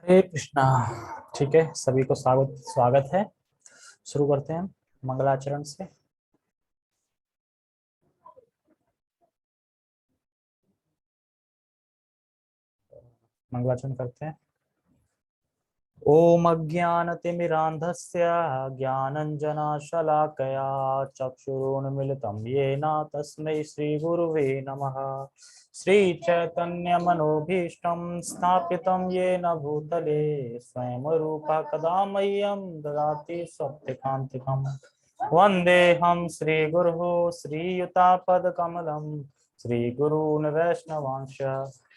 हरे कृष्णा। ठीक है, सभी को स्वागत स्वागत है। शुरू करते हैं मंगलाचरण से। मंगलाचरण करते हैं। ओम अज्ञानतिमिरान्धस्य ज्ञानञ्जनशलाकया चक्षुरुन्मिलितं येन तस्मै श्रीगुरुवे नमः। श्रीचैतन्यमनोभीष्टं स्थापितं येन भूतले स्वयं रूपा कदा मह्यं ददाति स्वपदान्तिकम्। वन्देऽहं श्रीगुरुः श्रीयुतापदकमलं श्रीगुरून् वैष्णवांश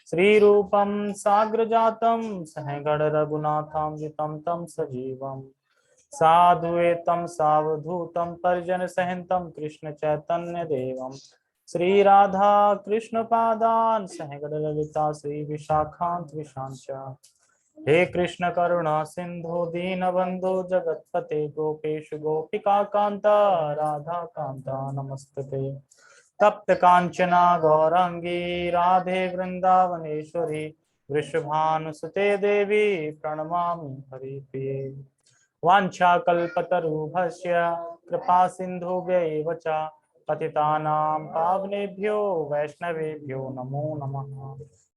श्रीरूपं साग्रजातं सहगण रघुनाथान्वितं तं सजीवं साद्वैतं सावधूतं परिजनसहितं कृष्ण चैतन्य देवं श्रीराधा कृष्णपादान् सहगण ललिता श्री विशाखान्त विशांच। हे कृष्ण करुणा सिंधु दीनबंधु जगतपते गोपेश गोपिका कांता राधा कांता नमस्तते। तप्त कांचना गौरांगी राधे वृंदावनेश्वरी वृषभानुसुते देवी प्रणमामि हरिप्रिये। वाञ्छाकल्पतरुभ्यश्च कृपा सिन्धुभ्यैव च पतितानां पावनेभ्यो वैष्णवेभ्यो नमो नमः।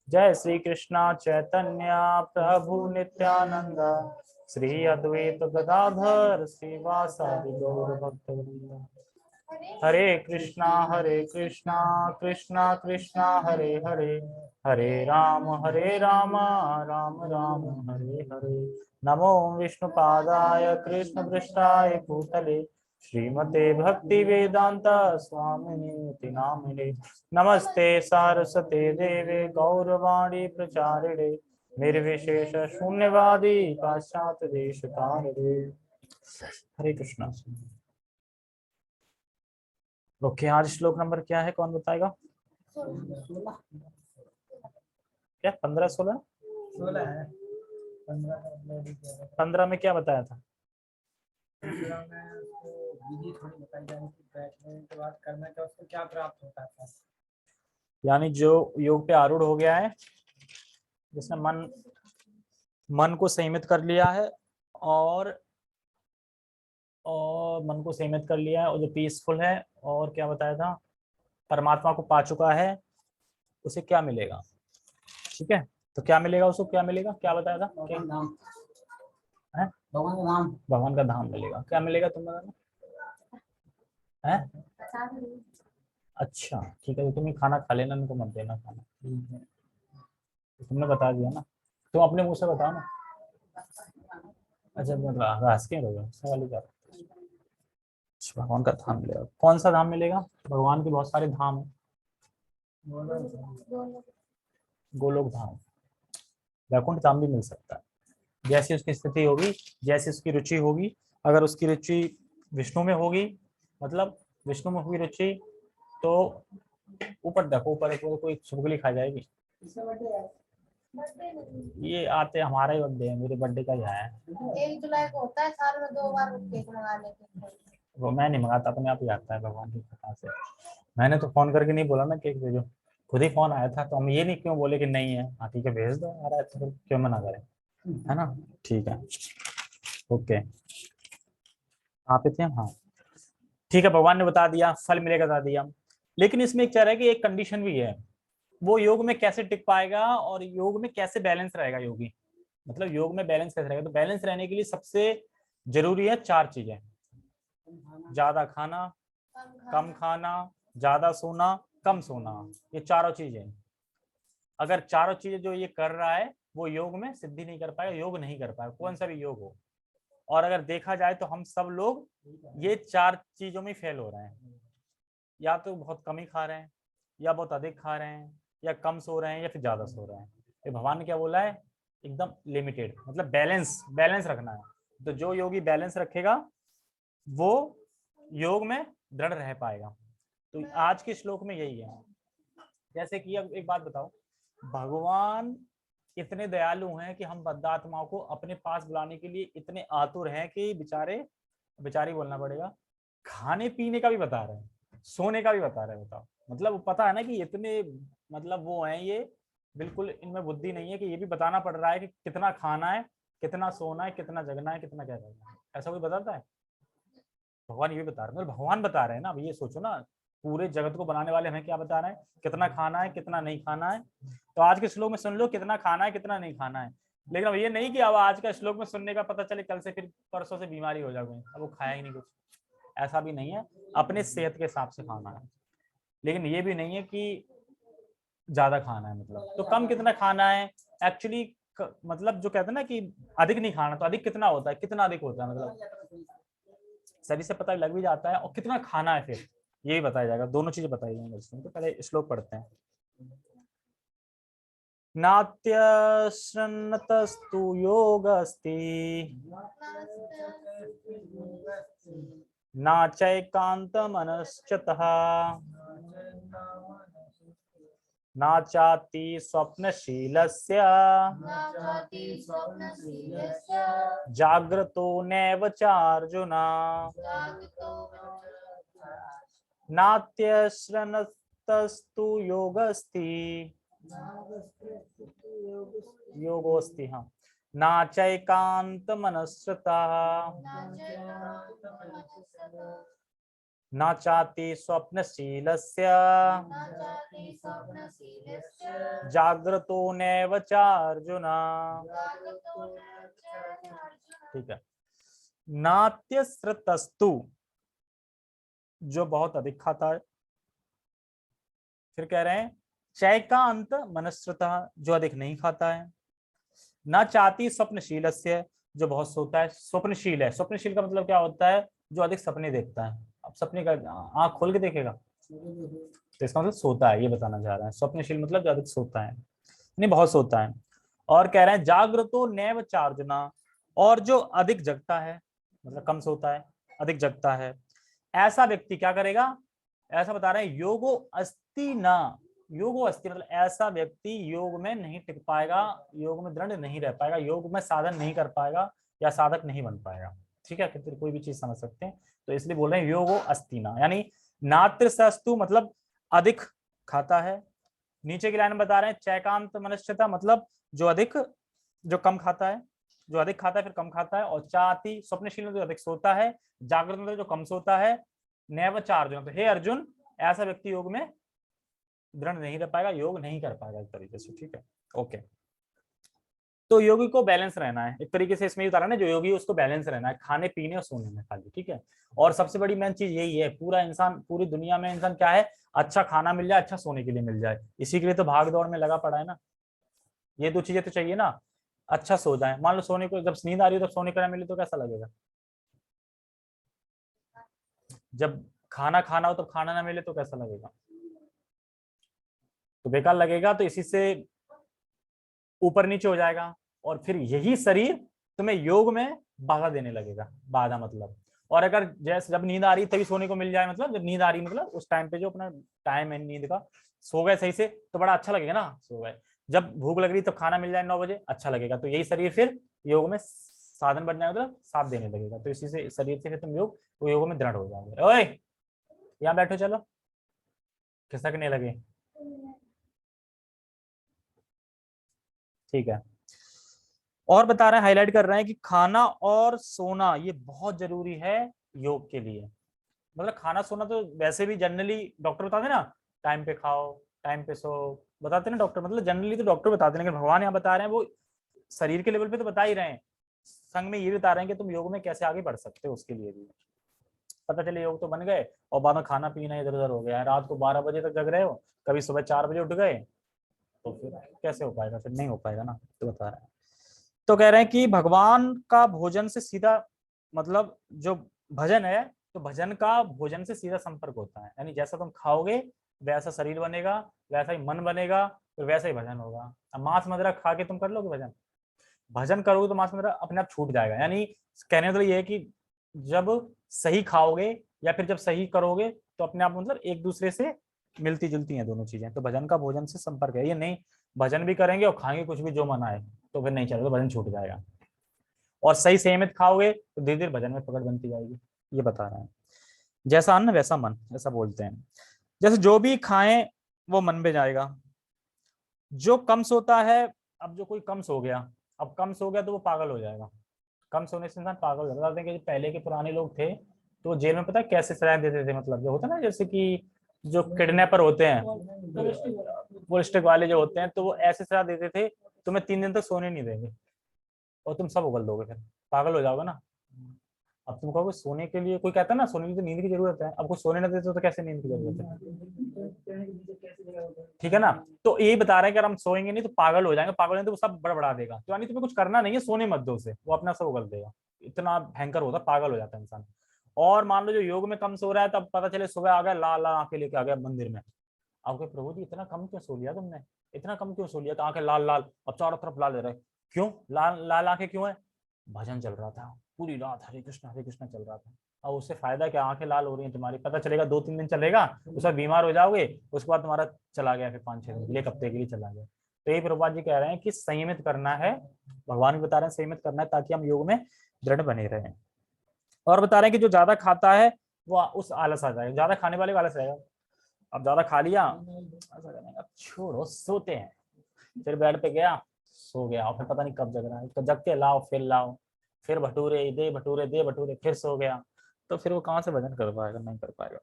जय श्री कृष्णा चैतन्य प्रभु नित्यानंद श्री अद्वैत गदाधर श्रीवासादि गौर भक्तवृंद। हरे कृष्णा कृष्णा कृष्णा हरे हरे हरे राम राम राम हरे हरे। नमो विष्णुपादाय कृष्ण पृष्ठाय भूतले श्रीमते भक्ति वेदांत स्वामिने नामिने। नमस्ते सारस्वते देवे गौरवाणी प्रचारिणे निर्विशेष शून्यवादी पाश्चात्य देश तारिणे। हरे कृष्णा। ओके, आज श्लोक नंबर क्या है, कौन बताएगा? क्या 15 16? 16 है। 15 में क्या बताया था? 15 में उसको विधि थोड़ी बताई जाए कि बैठने के बाद करना क्या, उसको क्या प्राप्त होता है। यानी जो योग पे आरूढ़ हो गया है, जिसने मन को संयमित कर लिया है और मन को संयमित कर लिया है और जो पीसफुल है, और क्या बताया था, परमात्मा को पा चुका है, उसे क्या मिलेगा? ठीक है, तो क्या मिलेगा उसको, क्या मिलेगा, क्या बताया था? क्या है? भगवान का नाम, भगवान का धाम मिलेगा। क्या मिलेगा तुम बताना है? अच्छा ठीक है, तो तुम खाना खा लेना, इनको मत देना खाना। तो तुमने बता दिया ना, तुम अपने मुंह से बताओ ना। अच्छा मतलब हंस के रहोगे, उससे वाली बात। अच्छा, भगवान का धाम मिलेगा। कौन सा धाम मिलेगा? भगवान के बहुत सारे धाम हैं। गोलोक धाम, वैकुंठ धाम भी मिल सकता है। जैसी उसकी स्थिति होगी, जैसी उसकी रुचि होगी। अगर उसकी रुचि विष्णु में होगी, मतलब विष्णु में होगी रुचि, तो ऊपर देखो, ऊपर एक कोई चुगली खा जाएगी। ये आते हमारा ही बर्थडे है, मेरे बर्थडे का ही है। 1 जुलाई को होता है, साल में 2 बार केक मंगा लेते हैं। वो मैं नहीं मंगाता, अपने आप ही आता है भगवान की कृपा से। मैंने तो फोन करके नहीं बोला ना केक भेजो, खुद ही फोन आया था। तो हम ये नहीं क्यों बोले कि नहीं है, हाँ ठीक है भेज दो, आ रहा है तो फिर क्यों मना करें, है ना? ठीक है, ओके। कहाँ पे थे हम? हाँ ठीक है, भगवान ने बता दिया फल मिलेगा, बता दिया। लेकिन इसमें एक कह रहा है कि एक कंडीशन भी है, वो योग में कैसे टिक पाएगा और योग में कैसे बैलेंस रहेगा योगी। मतलब योग में बैलेंस कैसे रहेगा, तो बैलेंस रहने के लिए सबसे जरूरी है 4 चीजें। ज्यादा खाना, कम खाना, ज्यादा सोना, कम सोना। ये चारों चीजें, अगर चारों चीजें जो ये कर रहा है, वो योग में सिद्धि नहीं कर पाएगा, योग नहीं कर पाएगा, कौन सा भी योग हो। और अगर देखा जाए तो हम सब लोग ये 4 चीजों में फेल हो रहे हैं। या तो बहुत कम ही खा रहे हैं, या बहुत अधिक खा रहे हैं, या कम सो रहे हैं, या फिर ज्यादा सो रहे हैं। तो भगवान ने क्या बोला है? एकदम लिमिटेड, मतलब बैलेंस, बैलेंस रखना है। तो जो योगी बैलेंस रखेगा वो योग में दृढ़ रह पाएगा। तो आज के श्लोक में यही है। जैसे कि अब एक बात बताओ, भगवान इतने दयालु हैं कि हम बद्धात्माओं को अपने पास बुलाने के लिए इतने आतुर हैं कि बेचारी बोलना पड़ेगा, खाने पीने का भी बता रहे हैं, सोने का भी बता रहे हैं। बताओ, मतलब पता है ना कि इतने मतलब वो हैं ये बिल्कुल इनमें बुद्धि नहीं है कि ये भी बताना पड़ रहा है कि कितना खाना है, कितना सोना है, कितना जगना है, कितना क्या करना है। ऐसा कोई बताता है? भगवान ये भी बता रहे हैं, मतलब भगवान बता रहे हैं ना। अब ये सोचो ना, पूरे जगत को बनाने वाले हमें क्या बता रहे हैं, कितना खाना है, कितना नहीं खाना है। तो आज के श्लोक में सुन लो कितना खाना है, कितना नहीं खाना है। लेकिन अब ये नहीं कि अब आज का श्लोक में सुनने का पता चले कल से फिर परसों से बीमारी हो जाओगे, अब वो खाया ही नहीं कुछ। ऐसा भी नहीं है, अपने सेहत के हिसाब से खाना है। लेकिन ये भी नहीं है कि ज्यादा खाना है, मतलब तो कम कितना खाना है एक्चुअली। मतलब जो कहते हैं ना कि अधिक नहीं खाना, तो अधिक कितना होता है, कितना अधिक होता है, मतलब सभी से पता लग भी जाता है। और कितना खाना है फिर ये भी बताया जाएगा, दोनों चीजें बताई जाएंगी। तो पहले श्लोक पढ़ते हैं। नात्यश्रन्नतस्तु योगस्ति नाचैकान्तमनश्चतः नाचाति स्वप्नशीलस्य जाग्रतो नैव चार्जुन नात्यश्रन्नतस्तु योगस्ति योगोस्ति हाँ नाचैकान्तमनश्रितः नाचाति स्वप्नशीलस्य जाग्रतो नैव चार्जुन। ठीक है। नात्यश्रतस्तु जो बहुत अधिक खाता है। फिर कह रहे हैं चैकांत मनश्रुतः जो अधिक नहीं खाता है। न चाहती स्वप्नशीलस्य जो बहुत सोता है। स्वप्नशील है, स्वप्नशील का मतलब क्या होता है, जो अधिक सपने देखता है। अब सपने का आंख खोल के देखेगा तो इसका मतलब सोता है, ये बताना चाह रहा है। स्वप्नशील मतलब जो अधिक सोता है, नहीं बहुत सोता है। और कह रहे हैं जागृतो नैव चार्जुना और जो अधिक जगता है, मतलब कम सोता है अधिक जगता है, ऐसा व्यक्ति क्या करेगा, ऐसा बता रहे हैं योगो अस्ति ना। योगो अस्ति मतलब ऐसा व्यक्ति योग में नहीं टिक पाएगा, योग में दृढ़ नहीं रह पाएगा, योग में साधन नहीं कर पाएगा या साधक नहीं बन पाएगा। ठीक है, फिर कोई भी चीज समझ सकते हैं। तो इसलिए बोल रहे हैं योगो अस्ति ना, यानी नात्र सस्तु मतलब अधिक खाता है। नीचे की लाइन में बता रहे हैं चैकांत मनुष्यता मतलब जो अधिक, जो कम खाता है, जो अधिक खाता है फिर कम खाता है। और चाति स्वप्नशील जो अधिक सोता है, जागृत मतलब जो कम सोता है। नैव चार्जुन तो हे अर्जुन ऐसा व्यक्ति योग में दृढ़ नहीं रह पाएगा, योग नहीं कर पाएगा एक तरीके से। ठीक है, ओके। तो योगी को बैलेंस रहना है एक तरीके से, इसमें बता रहा है ना, जो योगी है उसको बैलेंस रहना है खाने पीने और सोने में खाली। ठीक है, और सबसे बड़ी मेन चीज यही है, पूरा इंसान पूरी दुनिया में इंसान क्या है, अच्छा खाना मिल जाए, अच्छा सोने के लिए मिल जाए। इसी के लिए तो भाग दौड़ में लगा पड़ा है ना। ये दो चीजें तो चाहिए ना, अच्छा सो जाए। मान लो सोने को जब नींद आ रही हो तब सोने को ना मिले तो कैसा लगेगा, जब खाना खाना हो तब खाना ना मिले तो कैसा लगेगा, तो बेकार लगेगा। तो इसी से ऊपर नीचे हो जाएगा और फिर यही शरीर तुम्हें योग में बाधा देने लगेगा। बाधा मतलब, और अगर जैसे जब नींद आ रही तभी सोने को मिल जाए, मतलब जब नींद आ रही मतलब उस टाइम पे जो अपना टाइम है नींद का, सो गए सही से तो बड़ा अच्छा लगेगा ना, सो गए। जब भूख लग रही तब खाना मिल जाए 9 बजे, अच्छा लगेगा। तो यही शरीर फिर योग में साधन बन जाएगा, मतलब साथ देने लगेगा। तो इसी से शरीर से फिर तुम योग में दृढ़ हो जाओगे। ओए यहाँ बैठो, चलो खिसकने लगे। ठीक है, और बता रहे हैं, हाईलाइट कर रहे हैं कि खाना और सोना ये बहुत जरूरी है योग के लिए। मतलब खाना सोना तो वैसे भी जनरली डॉक्टर बताते हैं ना, टाइम पे खाओ टाइम पे सो, बताते हैं ना डॉक्टर, मतलब जनरली तो डॉक्टर बताते हैं, लेकिन भगवान यहाँ बता रहे हैं वो शरीर के लेवल पे तो बता ही रहे हैं, संग में ये भी बता रहे हैं कि तुम योग में कैसे आगे बढ़ सकते हो। उसके लिए भी पता चले योग तो बन गए और बाद में खाना पीना इधर उधर हो गया, रात को 12 बजे तक जग रहे हो, कभी सुबह 4 बजे उठ गए, तो फिर कैसे हो पाएगा, फिर नहीं हो पाएगा ना। तो बता रहे हैं, तो कह रहे हैं कि भगवान का भोजन से सीधा मतलब जो भजन है, तो भजन का भोजन से सीधा संपर्क होता है। यानी जैसा तुम खाओगे वैसा शरीर बनेगा, वैसा ही मन बनेगा, फिर वैसा ही भजन होगा। अब मांस मदिरा खा के तुम कर लोगे भजन, भजन करोगे तो मांस मदिरा अपने आप छूट जाएगा। यानी कहने मतलब ये है कि जब सही खाओगे या फिर जब सही करोगे तो अपने आप मतलब एक दूसरे से मिलती जुलती हैं दोनों चीजें। तो भजन का भोजन से संपर्क है, ये नहीं भजन भी करेंगे और खाएंगे कुछ भी जो मन आए तो फिर नहीं चलेगा, भजन छूट जाएगा। और सही संयमित खाओगे तो धीरे धीरे भजन में पकड़ बनती जाएगी, ये बता रहे हैं। जैसा अन्न वैसा मन, ऐसा बोलते हैं। जैसे जो भी खाएं वो मन में जाएगा, जो कम सोता है, अब जो कोई कम सो गया, अब कम सो गया तो वो पागल हो जाएगा। कम सोने से इंसान पागल हो जाता है। कि पहले के पुराने लोग थे तो वो जेल में पता है कैसे सजा देते थे, मतलब जो होता है ना, जैसे कि जो किडनैपर होते हैं, पुलिस वाले जो होते हैं, तो वो ऐसे सजा देते थे, तुम्हें 3 दिन तक सोने नहीं देंगे और तुम सब उगल दोगे, फिर पागल हो जाओगे ना। अब तुम कहोगे सोने के लिए, कोई कहता है ना सोने के लिए तो नींद की जरूरत है, अब कुछ सोने ना देते तो कैसे नींद की जरूरत है? ठीक है ना। तो यही बता रहे हैं कि अगर हम सोएंगे नहीं तो पागल हो जाएंगे, पागल नहीं तो वो सब बड़बड़ा देगा। तो यानी तुम्हें कुछ करना नहीं है, सोने मत दो उसे, वो अपना सब उगल देगा। इतना भयंकर होता है, पागल हो जाता है इंसान। और मान लो जो योग में कम सो रहा है, तब पता चले सुबह आ गया लाल लाल आंखें लेके आ गया मंदिर में, आप कहे प्रभु जी इतना कम क्यों सो लिया तुमने, इतना कम क्यों सो लिया? तो आंखें लाल लाल और चारों तरफ लाल ले रहे, क्यों लाल लाल आंखें क्यों है? भजन चल रहा था पूरी रात, हरे कृष्णा चल रहा था। अब उससे फायदा क्या, आंखें लाल हो रही हैं तुम्हारी, पता चलेगा 2-3 दिन चलेगा, उसके बाद बीमार हो जाओगे, उसके बाद तुम्हारा चला गया, फिर 5-6 दिन के लिए, 1 हफ्ते के लिए चला गया। तो यही प्रभुपाद जी कह रहे हैं कि संयमित करना है, भगवान भी बता रहे हैं संयमित करना है ताकि हम योग में दृढ़ बने रहें। और बता रहे हैं कि जो ज्यादा खाता है वो उस आलस आ जाएगा, ज्यादा खाने वाले को आलस रहेगा। अब ज्यादा खा लिया, अब छोड़ो सोते हैं, फिर बेड पे गया, सो गया, और फिर पता नहीं कब जग रहा है, तो जग के लाओ, फिर भटूरे दे भटूरे, फिर सो गया, तो फिर वो कहाँ से भजन कर पाएगा, नहीं कर पाएगा।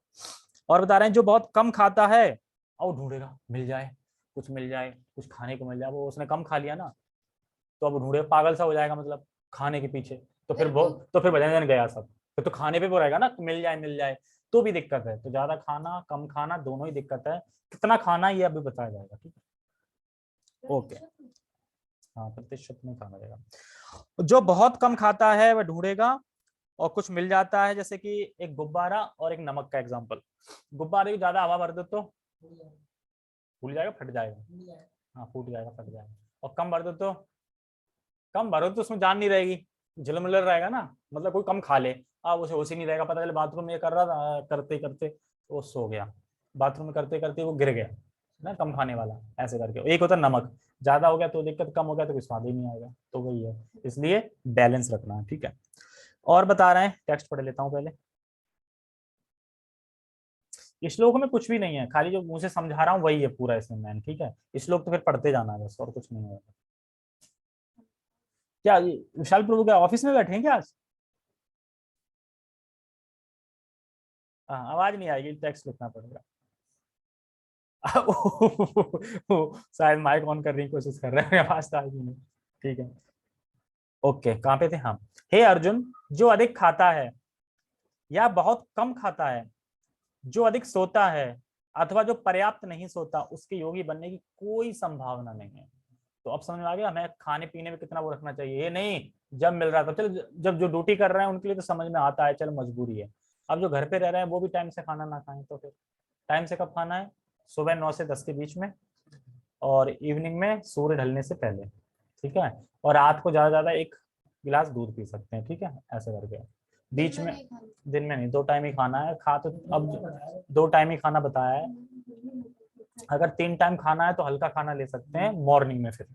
और बता रहे हैं जो बहुत कम खाता है और ढूंढेगा, मिल जाए कुछ खाने को मिल जाए, वो उसने कम खा लिया ना, तो अब ढूंढे, पागल सा हो जाएगा मतलब खाने के पीछे, तो फिर भजन गया सब, फिर तो खाने पे वो रहेगा ना, मिल जाए तो भी दिक्कत है। तो ज्यादा खाना कम खाना दोनों ही दिक्कत है, कितना खाना ये अभी बताया जाएगा, ठीक है। ओके, हाँ प्रतिशत में खाना जाएगा। जो बहुत कम खाता है वह ढूंढेगा और कुछ मिल जाता है, जैसे कि एक गुब्बारा और एक नमक का एग्जांपल। गुब्बारे की ज्यादा हवा भर दो तो फूल जाएगा, फट जाएगा, हाँ फूट जाएगा, फट जाएगा। और कम भर दो तो उसमें जान नहीं रहेगी, झिलमिलर रहेगा ना, मतलब कोई कम खा ले, अब उसे होश ही नहीं रहेगा, पता चले बाथरूम में कर रहा था, करते करते वो सो गया, बाथरूम में करते करते वो गिर गया ना, कम खाने वाला ऐसे करके। एक होता है नमक, ज्यादा हो गया तो दिक्कत, कम हो गया तो कोई स्वाद ही नहीं आएगा, तो वही है, इसलिए बैलेंस रखना है, ठीक है। और बता रहे हैं, टेक्स्ट पढ़ लेता हूँ पहले। श्लोक में कुछ भी नहीं है, खाली जो मुंह से समझा रहा हूँ वही है पूरा इसमें मैन, ठीक है। श्लोक तो फिर पढ़ते जाना है बस, और कुछ नहीं होगा। क्या विशाल प्रभु क्या ऑफिस में बैठे हैं क्या आज? हाँ, आवाज नहीं आएगी, टेक्स्ट लिखना पड़ेगा। शायद माइक ऑन करने की कोशिश कर रहे हैं, आवाज तो आएगी नहीं, ठीक है। ओके, कहाँ पे थे हम? हे अर्जुन, जो अधिक खाता है या बहुत कम खाता है, जो अधिक सोता है अथवा जो पर्याप्त नहीं सोता, उसके योगी बनने की कोई संभावना नहीं है। तो अब समझ में आ गया हमें खाने पीने में कितना वो रखना चाहिए। ये नहीं जब मिल रहा था चल, जब जो ड्यूटी कर रहे हैं उनके लिए तो समझ में आता है, चल मजबूरी है। अब जो घर पे रह रहे हैं वो भी टाइम से खाना ना खाएं तो फिर टाइम से कब खाना है? सुबह 9 से 10 के बीच में, और इवनिंग में सूर्य ढलने से पहले, ठीक है। और रात को ज्यादा 1 गिलास दूध पी सकते हैं, ठीक है, ऐसे करके। बीच में दिन में नहीं, 2 टाइम ही खाना है, खा तो अब 2 टाइम ही खाना बताया है। अगर 3 टाइम खाना है तो हल्का खाना ले सकते हैं मॉर्निंग में, फिर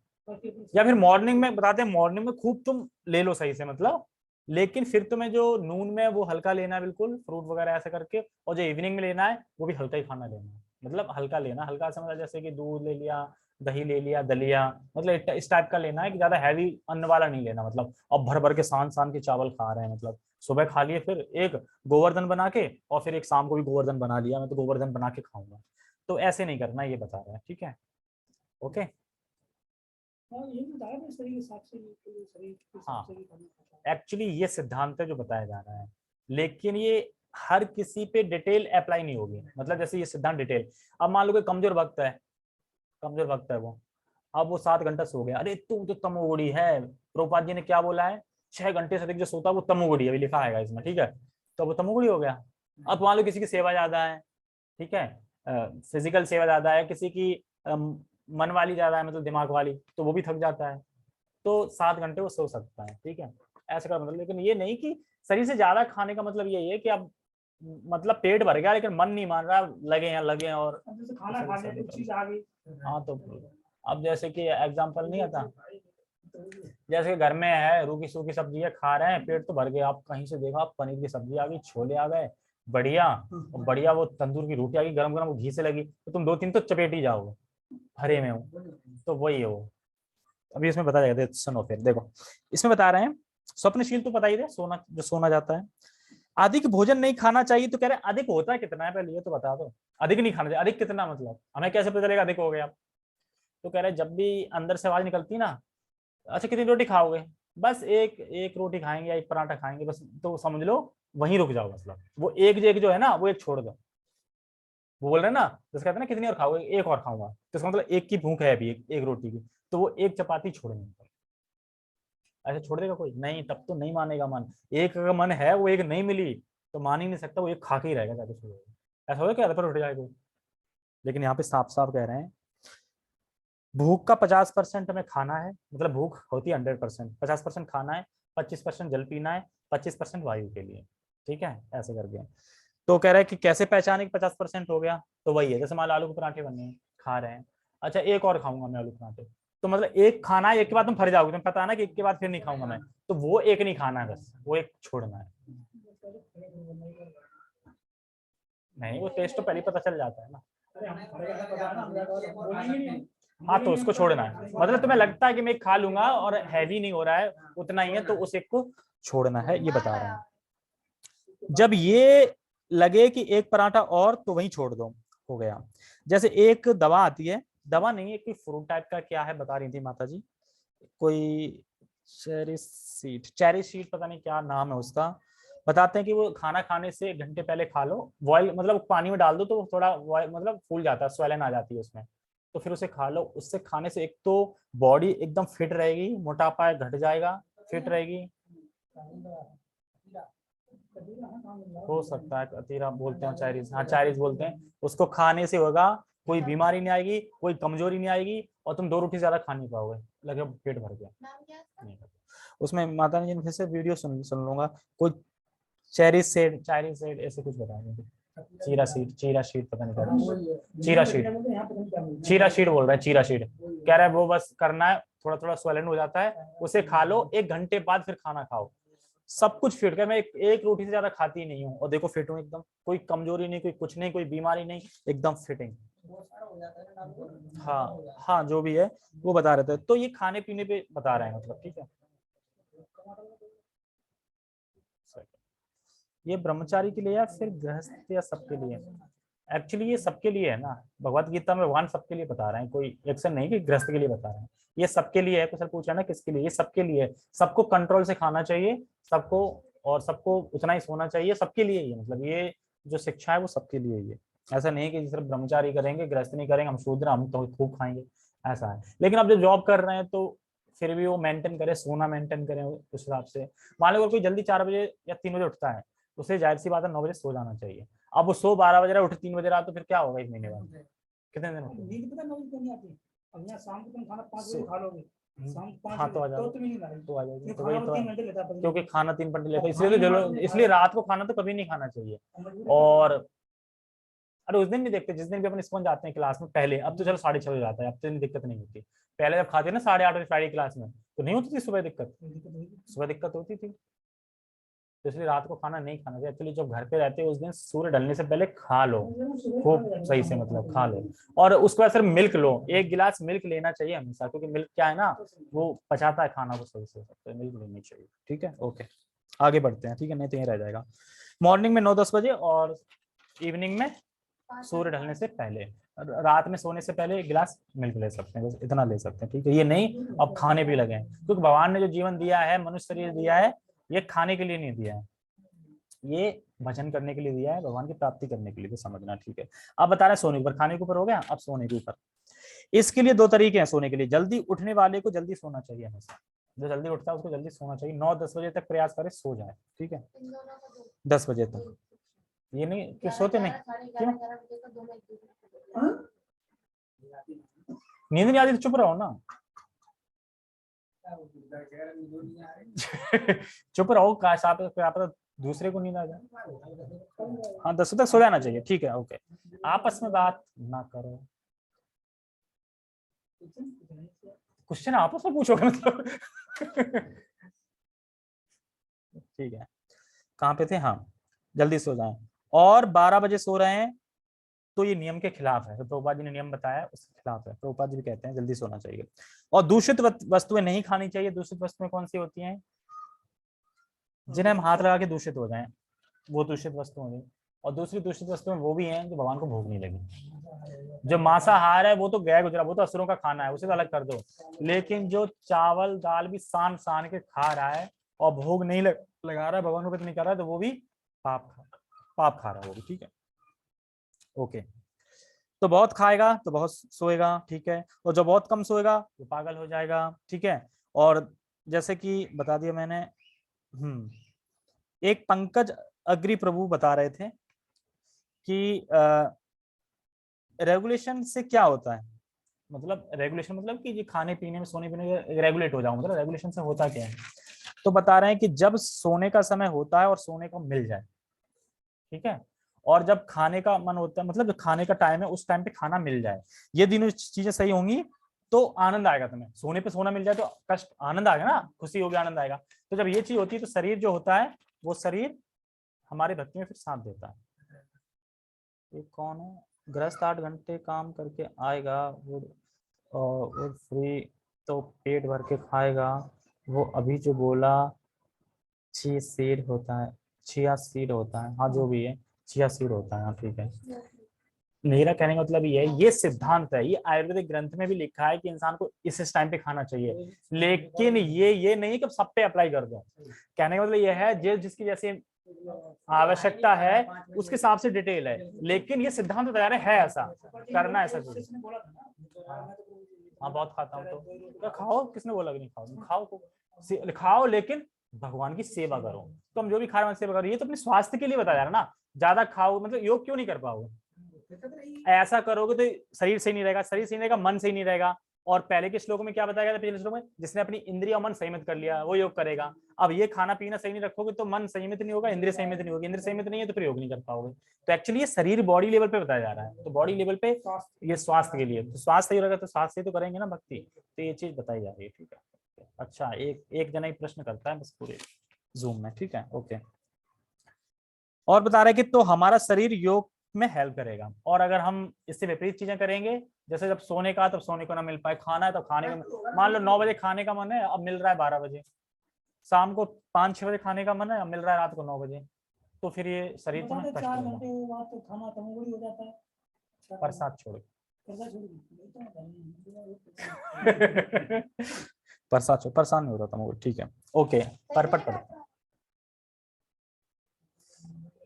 या फिर मॉर्निंग में बताते हैं, मॉर्निंग में खूब तुम ले लो सही से मतलब, लेकिन फिर तुम्हें जो नून में वो हल्का लेना है, बिल्कुल फ्रूट वगैरह ऐसे करके, और जो इवनिंग में लेना है वो भी हल्का ही खाना लेना है, मतलब हल्का लेना, हल्का से मतलब जैसे कि दूध ले लिया, दही ले लिया, दलिया, मतलब इस टाइप का लेना है कि ज्यादा हैवी अन्न वाला नहीं लेना, मतलब अब भर भर के सान सान के चावल खा रहे हैं, मतलब सुबह खा लिए फिर एक गोवर्धन बना के, और फिर एक शाम को भी गोवर्धन बना लिया, मैं तो गोवर्धन बना के खाऊंगा, तो ऐसे नहीं करना, ये बता रहे हैं, ठीक है। ओके, हाँ एक्चुअली ये सिद्धांत है जो बताया जा रहा है, लेकिन ये हर किसी पे डिटेल अप्लाई नहीं होगी, मतलब जैसे ये सिद्धांत डिटेल, अब मान लो कि कमजोर भक्त है वो, अब वो 7 घंटा सो गया, अरे तुम तो तमोगुणी है, प्रभुपाद जी ने क्या बोला है, 6 घंटे से अधिक जो सोता है वो तमोगुणी है, अभी लिखा है इसमें, ठीक है, तो वो तमोगुणी हो गया। अब मान लो किसी की सेवा ज्यादा है, ठीक है, फिजिकल सेवा ज्यादा है, किसी की मन वाली ज्यादा है, मतलब दिमाग वाली, तो वो भी थक जाता है, तो 7 घंटे वो सो सकता है, ठीक है, ऐसा का मतलब। लेकिन ये नहीं कि शरीर से ज्यादा खाने का मतलब यही है कि अब मतलब पेट भर गया लेकिन मन नहीं मान रहा, लगे और खाना खाने कुछ चीज आ गई। हाँ, तो अब जैसे कि एग्जांपल नहीं आता, जैसे घर में है रूखी सूखी सब्जी है, खा रहे हैं, पेट तो भर गया, आप कहीं से देखा पनीर की सब्जी आ गई, छोले आ गए, बढ़िया वो तंदूर की रोटी आ गई गरम गरम, वो घी से लगी, तो तुम 2-3 तो चपेट ही जाओगे, भरे में हो, तो वही है वो। अभी इसमें बता जाएगा, सुनो फिर देखो, इसमें बता रहे हैं स्वप्नशील तो पता ही है, सोना जो सोना जाता है। अधिक भोजन नहीं खाना चाहिए, तो कह रहे हैं अधिक होता है कितना है, पहले ये तो बता दो। अधिक नहीं खाना चाहिए, अधिक कितना मतलब हमें कैसे पता चलेगा अधिक हो गया? तो कह रहे हैं जब भी अंदर से आवाज निकलती है ना, अच्छा कितनी रोटी खाओगे, बस एक एक रोटी खाएंगे या एक पराठा खाएंगे बस, तो समझ लो वहीं रुक जाओ, मतलब वो एक जो है ना वो एक छोड़ दो। वो बोल रहे हैं ना, जैसे कहते हैं ना कितनी और खाओगे, एक और खाऊंगा, तो इसका मतलब एक की भूख है अभी, एक रोटी की, तो वो एक चपाती छोड़ेंगे। ऐसे छोड़ देगा कोई? नहीं, तब तो नहीं मानेगा मन। एक का मन है, वो एक नहीं मिली तो मान ही नहीं सकता, वो एक खा के ही रहेगा जाके छोड़ेगा। ऐसा होगा क्या पर उठ जाए कोई? लेकिन यहाँ पे साफ साफ कह रहे हैं भूख का 50% हमें खाना है, मतलब भूख होती है 100%, 50% खाना है, 25% जल पीना है, 25% वायु के लिए। ठीक है, ऐसे करके। तो कह रहा है कि कैसे पहचाने कि 50% हो गया? तो वही है, जैसे मान लो आलू के पराठे बने हैं, खा रहे हैं, अच्छा एक और खाऊंगा मैं आलू के पराठे, तो मतलब एक खाना है, एक के बाद तुम फर जाओगे, तुम्हें पता है ना कि एक के बाद फिर नहीं खाऊंगा मैं, तो वो एक नहीं खाना है, बस वो एक छोड़ना है। नहीं, वो टेस्ट तो पहले पता चल जाता है ना। हाँ, तो उसको छोड़ना है, मतलब तुम्हें लगता है कि मैं खा लूंगा और हैवी नहीं हो रहा है, उतना ही है, तो उस एक को छोड़ना है, ये बता रहे हैं। जब ये लगे कि एक पराठा और, तो वहीं छोड़ दो, हो गया। जैसे एक दवा आती है, दवा नहीं है, कोई फ्रूट टाइप का क्या है बता रही थी माता जी, कोई चेरी सीड पता नहीं क्या नाम है उसका। बताते हैं कि वो खाना खाने से 1 घंटे पहले खा लो, बॉयल मतलब पानी में डाल दो तो थोड़ा मतलब फूल जाता है, स्वेलन आ जाती है उसमें, तो फिर उसे खा लो। उससे खाने से एक तो बॉडी एकदम फिट रहेगी, मोटापा घट जाएगा, फिट रहेगी। हो सकता है अतीरा बोलते हैं, चाइनीज, हाँ चाइनीज बोलते हैं उसको। खाने से होगा कोई बीमारी नहीं आएगी, कोई कमजोरी नहीं आएगी, और तुम 2 रोटी ज्यादा खा नहीं पाओगे, लगे पेट भर गया। नाम क्या है इसका? नहीं, उसमें माता ने फिर से वीडियो सुन लूंगा, कोई चाइनीज ऐसे कुछ बताएंगे, चीरा शीट पता नहीं क्या, चीरा शीट बोल रहा है, चीरा शीट कह रहा है वो बस करना है, थोड़ा थोड़ा स्वेलन हो जाता है, उसे खा लो, 1 घंटे बाद फिर खाना खाओ, सब कुछ फिट कर। मैं एक रोटी से ज्यादा खाती नहीं हूँ और देखो फिट हूँ एकदम, कोई कमजोरी नहीं, कोई कुछ नहीं, कोई बीमारी नहीं, एकदम फिटिंग। हाँ हाँ, जो भी है वो बता रहे थे, तो ये खाने पीने पे बता रहे हैं, मतलब ठीक है। ये ब्रह्मचारी के लिए या फिर गृहस्थ या सबके लिए? एक्चुअली ये सबके लिए है ना, भगवत गीता में भगवान सबके लिए बता रहे हैं, कोई एक्शन नहीं कि गृहस्थ के लिए बता रहे हैं, ये सबके लिए है। कुछ पूछ रहा है ना किसके लिए, ये सबके लिए है, सबको कंट्रोल से खाना चाहिए, सबको, और सबको उतना ही सोना चाहिए, सबके लिए ही है, मतलब ये जो शिक्षा है वो सबके लिए ही है। ऐसा नहीं है कि सिर्फ ब्रह्मचारी करेंगे, गृहस्थ नहीं करेंगे, हम शूद्र हम तो खूब खाएंगे, ऐसा है। लेकिन अब जो जॉब कर रहे हैं तो फिर भी वो मेंटेन करें, सोना मेंटेन करें उस हिसाब से। मान लो कोई जल्दी 4 बजे या 3 बजे उठता है, उसे जाहिर सी बात है 9 बजे सो जाना चाहिए। अब वो सो 12 बजे रहा, उठ 3 बजे रहा, तो फिर क्या होगा 1 महीने बाद? कितने दिन उठे? नींद पता 9 बजे क्यों नहीं आती? अब यहाँ शाम को तुम खाना 5 बजे खा लोगे, शाम को 5 हाँ, तो आ बजे जाओ, तो तुम्हें नींद आएगी, तो आ जाएगी, तो खाना वही तो 3 है, घंटे लेता है, क्योंकि खाना 3 घंटे लेता है, इसलिए तो इसलिए रात को खाना तो कभी नहीं खाना चाहिए। और अरे उस दिन नहीं देखते, जिस दिन भी अपन स्कूल जाते हैं क्लास में पहले, अब तो चलो 6:30 बजे जाता है, अब तो इतनी दिक्कत नहीं होती। पहले जब खाते ना 8:30 बजे फ्राइडे क्लास में, तो नहीं होती थी सुबह दिक्कत, सुबह दिक्कत होती थी। तो इसलिए रात को खाना नहीं खाना चाहिए। एक्चुअली जब घर पे रहते हैं उस दिन सूर्य ढलने से पहले खा लो, खूब सही से, मतलब खा लो। और उसके बाद सिर्फ मिल्क लो, 1 गिलास मिल्क लेना चाहिए हमेशा, क्योंकि मिल्क क्या है ना, वो पचाता है खाना को सही से, तो मिल्क लेनी चाहिए। ठीक है, ओके, आगे बढ़ते हैं, ठीक है, नहीं तो यहीं रह जाएगा। मॉर्निंग में 9-10 बजे और इवनिंग में सूर्य ढलने से पहले, रात में सोने से पहले 1 गिलास मिल्क ले सकते हैं, बस इतना ले सकते हैं, ठीक है। ये नहीं अब खाने भी लगे, क्योंकि भगवान ने जो जीवन दिया है, मनुष्य शरीर दिया है, ये खाने के लिए नहीं दिया है, ये भजन करने के लिए दिया है, भगवान की प्राप्ति करने के लिए, तो समझना, ठीक है। अब बता रहे हैं सोने के ऊपर, खाने के ऊपर हो गया, अब सोने के ऊपर। इसके लिए 2 तरीके हैं सोने के लिए। जल्दी उठने वाले को जल्दी सोना चाहिए हमेशा, जो जल्दी उठता है उसको जल्दी सोना चाहिए, 9-10 बजे तक प्रयास करे सो जाए, ठीक है, 10 बजे तक। ये नहीं कि सोते नहीं, क्यों? नींद नहीं आती तो चुप रहो ना। चुप रहो, क्या पता दूसरे को नींद आ जाए। हाँ, 10 बजे तक सो जाना चाहिए, ठीक है, ओके। आपस में बात ना करो, क्वेश्चन आपस में पूछोगे मतलब। ठीक है, कहाँ पे थे? हाँ, जल्दी सो जाएं। और 12 बजे सो रहे हैं तो ये नियम के खिलाफ है। तो प्रभुपाद जी ने नियम बताया उसके खिलाफ है। प्रभुपाद जी भी कहते हैं जल्दी सोना चाहिए। और दूषित वस्तुएं नहीं खानी चाहिए। दूषित वस्तुएं कौन सी होती हैं? जिन्हें हम हाथ लगा के दूषित हो जाएं, वो दूषित वस्तु होगी। और दूसरी दूषित वस्तुएं वो भी हैं जो भगवान को भोग नहीं लगी। जो मांसाहार है वो तो गया गुजरा, वो तो असुरों का खाना है, उसे तो अलग कर दो। लेकिन जो चावल दाल भी सान सान के खा रहा है और भोग नहीं लगा रहा है, भगवान को नहीं कर रहा है, तो वो भी पाप खा रहा है वो भी। ठीक है, ओके। तो बहुत खाएगा तो बहुत सोएगा, ठीक है। और जो बहुत कम सोएगा वो पागल हो जाएगा, ठीक है। और जैसे कि बता दिया मैंने। एक पंकज अग्री प्रभु बता रहे थे कि रेगुलेशन से क्या होता है। मतलब रेगुलेशन मतलब कि ये खाने पीने में सोने पीने में रेगुलेट हो जाओ, मतलब रेगुलेशन से होता क्या है। तो बता रहे हैं कि जब सोने का समय होता है और सोने को मिल जाए, ठीक है, और जब खाने का मन होता है, मतलब जब खाने का टाइम है उस टाइम पे खाना मिल जाए, ये तीनों चीजें सही होंगी तो आनंद आएगा तुम्हें। सोने पे सोना मिल जाए तो कष्ट, आनंद आएगा ना, खुशी होगी, आनंद आएगा। तो जब ये चीज होती है तो शरीर जो होता है वो शरीर हमारे भक्ति में फिर साथ देता है। ये कौन है? गृहस्थ 8 घंटे काम करके आएगा वो फ्री तो पेट भर के खाएगा। वो अभी जो बोला चिया सीड होता है, चिया सीड होता है, हाँ जो भी है चिया सीड होता है, हाँ ठीक है। मेरा कहने का मतलब ये है, ये सिद्धांत है, ये आयुर्वेदिक ग्रंथ में भी लिखा है कि इंसान को इस टाइम पे खाना चाहिए। लेकिन ये नहीं कि सब पे अप्लाई कर दो। कहने का मतलब ये है जिसकी जैसे आवश्यकता है उसके हिसाब से डिटेल है, लेकिन ये सिद्धांत तैयार है ऐसा करना, ऐसा कुछ। हाँ बहुत खाता हूँ। तो खाओ, किसने बोला कि नहीं खाओ? खाओ खाओ, लेकिन भगवान की सेवा करो। तुम जो भी खा रहे हो सेवा करो। ये तो अपने स्वास्थ्य के लिए बताया जा रहा ना। ज्यादा खाओ मतलब योग क्यों नहीं कर पाओगे? ऐसा करोगे तो शरीर सही नहीं रहेगा, शरीर सही नहीं रहेगा, मन सही नहीं रहेगा। और पहले के श्लोक में क्या बताया गया था? पिछले श्लोक में, जिसने अपनी इंद्रिय और मन संयमित कर लिया वो योग करेगा। अब ये खाना पीना सही नहीं रखोगे तो मन संयमित नहीं होगा, इंद्रिय संयमित नहीं होगी, इंद्रिय संयमित नहीं है तो फिर योग नहीं कर पाओगे। तो एक्चुअली ये शरीर बॉडी लेवल पे बताया जा रहा है। तो बॉडी लेवल पे ये स्वास्थ्य के लिए, तो स्वास्थ्य सही रहेगा तो स्वास्थ्य से तो करेंगे ना भक्ति। तो ये चीज बताई जा रही है, ठीक है। अच्छा, एक जना एक प्रश्न करता है बस पूरे जूम में, ठीक है, ओके। और बता रहे कि तो हमारा शरीर योग में हेल्प करेगा, और अगर हम इससे विपरीत चीजें करेंगे, जैसे जब सोने का तब सोने को ना मिल पाए, खाना है तब खाने का, मान लो 9 बजे खाने का मन है, अब मिल रहा है 12 बजे, शाम को 5-6 बजे खाने का मन है, अब मिल रहा है रात को 9 बजे, तो फिर ये शरीर तो कष्ट होगा। प्रसाद छोड़ प्रसाद छोड़, परेशान नहीं हो रहा था मैं, ठीक है, ओके। परपट पर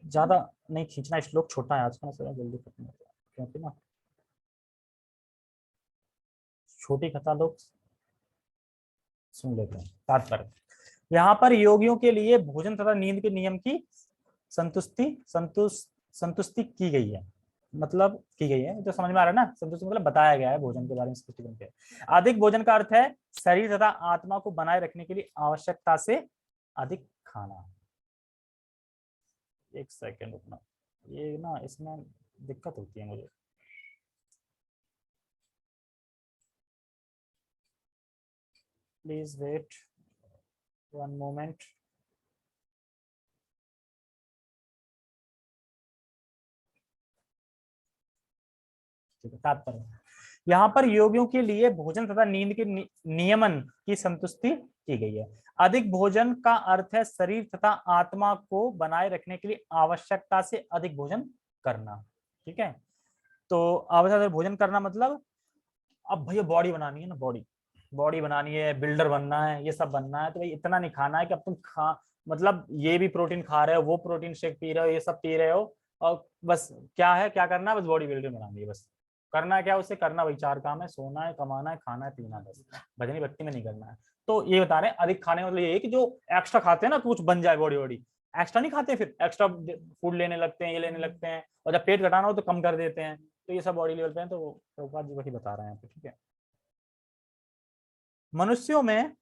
ज्यादा नहीं खींचना, श्लोक छोटा है आज का, जल्दी खत्म हो जाए, क्योंकि ना छोटी कथा लोग सुन लेते हैं। तात्पर्य, यहाँ पर योगियों के लिए भोजन तथा नींद के नियम की संतुष्टि की गई है, मतलब की गई है, तो समझ में आ रहा है ना। संतुष्टि मतलब बताया गया है भोजन के बारे में स्पष्टीकरण के। अधिक भोजन का अर्थ है शरीर तथा आत्मा को बनाए रखने के लिए आवश्यकता से अधिक खाना। एक सेकेंड रुकना, ये ना इसमें दिक्कत होती है मुझे। Please wait 1 moment. तात्पर्य, यहाँ पर योगियों के लिए भोजन तथा नींद के नियमन की संतुष्टि की गई है। अधिक भोजन का अर्थ है शरीर तथा आत्मा को बनाए रखने के लिए आवश्यकता से अधिक भोजन करना, ठीक है। तो आवश्यकता से भोजन करना मतलब, अब भैया बॉडी बनानी है ना, बॉडी बनानी है, बिल्डर बनना है, ये सब बनना है, तो भाई इतना नहीं खाना है कि अब तुम मतलब ये भी प्रोटीन खा रहे हो, वो प्रोटीन शेक पी रहे हो, ये सब पी रहे हो, और बस क्या है, क्या करना है, बस बॉडी बिल्डर बनानी है, बस करना है क्या उससे, करना वही 4 काम है, सोना है, कमाना है, खाना है, पीना है, बस भजनी भक्ति में नहीं करना है। तो ये बता रहे हैं अधिक खाने मतलब ये है कि जो एक्स्ट्रा खाते हैं ना, कुछ बन जाए बॉडी, एक्स्ट्रा नहीं खाते, फिर एक्स्ट्रा फूड लेने लगते हैं, ये लेने लगते हैं, और जब पेट घटाना हो तो कम कर देते हैं। तो ये सब बॉडी लेवल पे है, तो प्रभुपाद जी वही बता रहे हैं, ठीक है। मनुष्यों में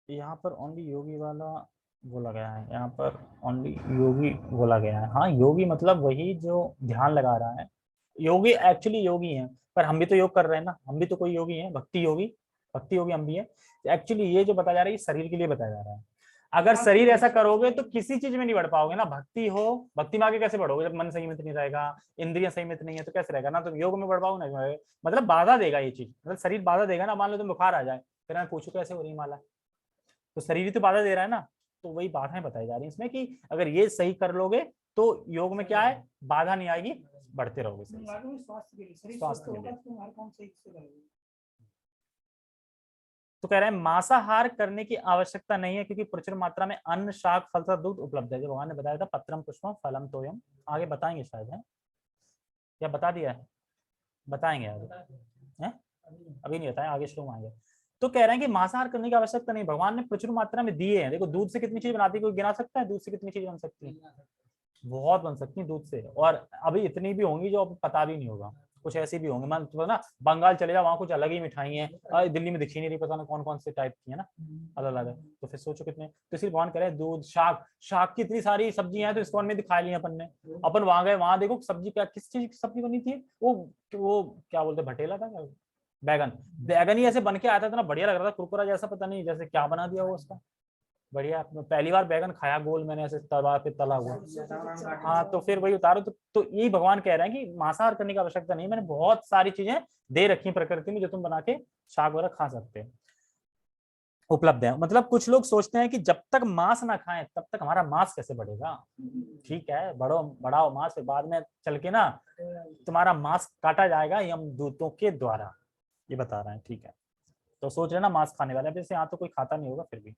यहाँ पर ओनली योगी वाला बोला गया है, यहाँ पर ओनली योगी बोला गया है। हाँ, योगी मतलब वही जो ध्यान लगा रहा है, योगी एक्चुअली योगी है, पर हम भी तो योग कर रहे हैं ना, हम भी तो कोई योगी है, भक्ति योगी हम भी है। एक्चुअली ये जो बताया जा रहा है ये शरीर के लिए बताया जा रहा है। अगर शरीर ऐसा करोगे तो किसी चीज में नहीं बढ़ पाओगे ना। भक्ति हो, भक्ति में आगे कैसे बढ़ोगे जब मन संयमित नहीं रहेगा, इंद्रियां संयमित नहीं है तो कैसे रहेगा ना। तो योग में बढ़ पाओगे ना, मतलब बाधा देगा ये चीज, मतलब शरीर बाधा देगा ना। मान लो तुम बुखार आ जाए, फिर मैं पूछू कैसे हो रही माला, तो शरीर ही तो बाधा दे रहा है ना। तो वही बाधाएं बताई जा रही है इसमें कि अगर ये सही कर लोगे तो योग में क्या है, बाधा नहीं आएगी, बढ़ते रहोगे सही से। स्वास्थ्य के लिए, शरीर स्वास्थ्य स्वस्थ के होगा लिए। तो हर काम सही से करोगे। तो कह रहे हैं मांसाहार करने की आवश्यकता नहीं है क्योंकि प्रचुर मात्रा में अन्न, शाक, फल तथा दूध उपलब्ध है। जो भगवान ने बताया था, पत्रम पुष्पम फलम तोयम, आगे बताएंगे शायद, है या बता दिया है, बताएंगे आगे, है अभी नहीं बताया, आगे शुरू में आएंगे। तो कह रहे हैं कि मांसाहार करने की आवश्यकता नहीं, भगवान ने प्रचुर मात्रा में दिए हैं। देखो दूध से कितनी चीज बनाती है, कोई गिना सकता है दूध से कितनी चीज बन सकती है, बहुत बन सकती है दूध से। और अभी इतनी भी होंगी जो पता भी नहीं होगा, कुछ ऐसी भी होंगी। मान तो ना बंगाल चले जाओ, वहाँ कुछ अलग ही मिठाई है, दिल्ली में दिखी नहीं रही, पता ना कौन कौन से टाइप की है ना, अलग अलग है। तो फिर सोचो कितने, तो सिर्फ भगवान कह रहे हैं दूध, शाक, शाक की इतनी सारी सब्जियां हैं तो इसको में दिखा ली अपन ने। अपन वहां गए, वहां देखो सब्जी क्या, किस चीज की सब्जी बनी थी, वो क्या बोलते, भटेला था क्या, बैगन, बैगन ही ऐसे बन के आया था, इतना बढ़िया लग रहा था, कुरकुरा जैसा, पता नहीं जैसे क्या बना दिया वो उसका, बढ़िया। पहली बार बैगन खाया गोल मैंने, ऐसे तवा पे तला हुआ। हाँ तो फिर वही उतारो। तो यही भगवान कह रहे हैं कि मांसाहार करने की आवश्यकता नहीं, मैंने बहुत सारी चीजें दे रखी प्रकृति में जो तुम बना के शाक वगैरह खा सकते हो, उपलब्ध है। मतलब कुछ लोग सोचते हैं कि जब तक मांस ना खाएं तब तक हमारा मांस कैसे बढ़ेगा। ठीक है, बढ़ाओ मांस, फिर बाद में चल के ना तुम्हारा मांस काटा जाएगा यमदूतों के द्वारा, ये बता रहे हैं। ठीक है, तो सोच रहे ना मांस खाने वाले, जैसे यहाँ तो कोई खाता नहीं होगा, फिर भी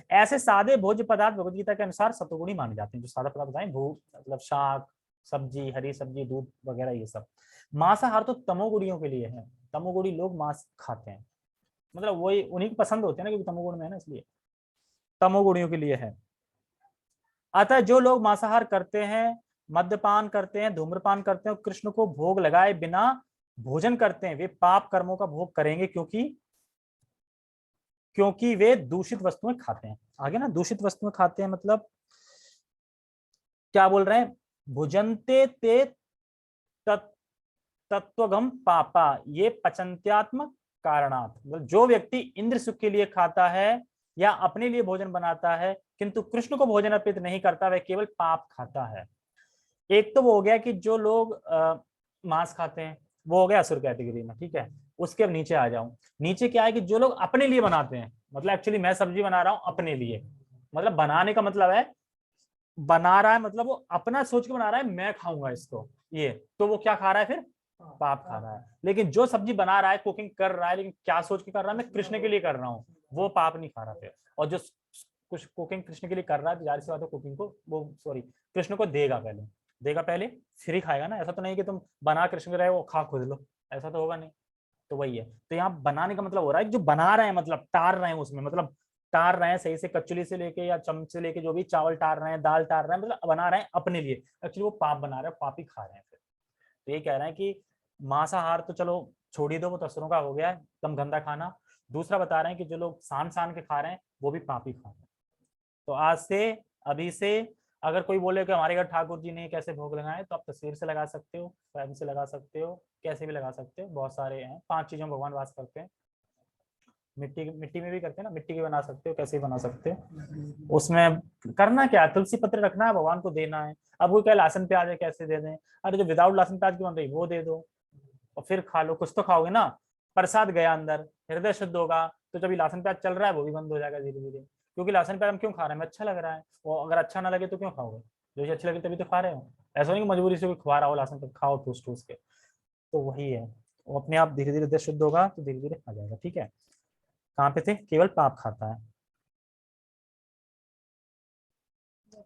ऐसे सादे भोज्य पदार्थ भगवद गीता के अनुसार सतोगुणी माने जाते हैं। जो सादा पदार्थ बताएं, भू मतलब शाक, सब्जी, हरी सब्जी, दूध वगैरह, ये सब। मांसाहार तो तमोगुणियों के लिए है, तमोगुणी लोग मांस खाते हैं, मतलब वही उन्हीं को पसंद होते हैं ना, क्योंकि तमोगुण में है ना, इसलिए तमोगुणियों के लिए है। अतः जो लोग मांसाहार करते हैं, मद्यपान करते हैं, धूम्रपान करते हैं, कृष्ण को भोग लगाए बिना भोजन करते हैं, वे पाप कर्मों का भोग करेंगे, क्योंकि वे दूषित वस्तुएं खाते हैं। आगे ना, दूषित वस्तुएं खाते हैं मतलब क्या बोल रहे हैं, भुजन्ते ते तत्वगम पापा ये पचंत्यात्मक कारणात्, मतलब जो व्यक्ति इंद्र सुख के लिए खाता है या अपने लिए भोजन बनाता है किंतु कृष्ण को भोजन अर्पित नहीं करता, वह केवल पाप खाता है। एक तो वो हो गया कि जो लोग मांस खाते हैं, वो हो गया असुर कैटेगरी में, ठीक है। उसके अब नीचे आ जाऊं, नीचे क्या है कि जो लोग अपने लिए बनाते हैं, मतलब एक्चुअली मैं सब्जी बना रहा हूं अपने लिए, मतलब बनाने का मतलब है, बना रहा है मतलब वो अपना सोच के बना रहा है, मैं खाऊंगा इसको, ये तो वो क्या खा रहा है फिर, पाप खा रहा है। लेकिन जो सब्जी बना रहा है, कुकिंग कर रहा है, लेकिन क्या सोच के कर रहा है, मैं कृष्ण के लिए कर रहा हूँ, वो पाप नहीं खा रहा फिर। और जो कुछ कुकिंग कृष्ण के लिए कर रहा है, तो जाहिर सी बात है कुकिंग को वो सॉरी कृष्ण को देगा पहले फिर ही खाएगा ना। ऐसा तो नहीं कि तुम बना कृष्ण के रहे वो खा खुद लो, ऐसा तो होगा नहीं। तो वही है, तो यहाँ बनाने का मतलब हो रहा है जो बना रहे हैं, मतलब टार रहे हैं उसमें, मतलब टार रहे हैं सही से, कचुली से लेके या चम्मच से लेके, जो भी चावल टार रहे हैं, दाल टार रहे हैं, मतलब बना रहे हैं अपने लिए, एक्चुअली वो पाप बना रहे हैं, पाप ही खा रहे हैं फिर। तो ये कह रहे हैं कि मांसाहार तो चलो छोड़ ही दो, वो तस्करों का हो गया है एकदम गंदा खाना। दूसरा बता रहे हैं कि जो लोग सान सान के खा रहे हैं वो भी पाप ही खा रहे हैं। तो आज से, अभी से, अगर कोई बोले कि हमारे घर ठाकुर जी ने कैसे भोग लगाए, तो आप तस्वीर से लगा सकते हो, स्वयं से लगा सकते हो, कैसे भी लगा सकते हो, बहुत सारे हैं। 5 चीजों में भगवान वास करते हैं। मिट्टी में भी करते हैं ना, मिट्टी की बना सकते हो, कैसे भी बना सकते हो। उसमें करना क्या, तुलसी पत्र रखना है, भगवान को देना है। अब वो क्या लहसुन प्याज है, कैसे दे दें, अरे जो विदाउट लहसुन प्याज की बन रही वो दे दो, और फिर खा लो, कुछ तो खाओगे ना। प्रसाद गया अंदर, हृदय शुद्ध होगा, तो जब लहसुन प्याज चल रहा है वो भी बंद हो जाएगा धीरे धीरे। क्योंकि लहसुन प्याज हम क्यों खा रहे हैं, हमें अच्छा लग रहा है, और अगर अच्छा ना लगे तो क्यों खाओगे, जो अच्छी लगे तभी तो खा रहे हो। ऐसा नहीं कि मजबूरी से कोई खवा रहा हो लहसुन प्याज, खाओ ठूस ठूस के। तो वही है, वो अपने आप धीरे धीरे हृदय शुद्ध होगा तो धीरे धीरे आ जाएगा। ठीक है, कहाँ पे थे, केवल पाप खाता है,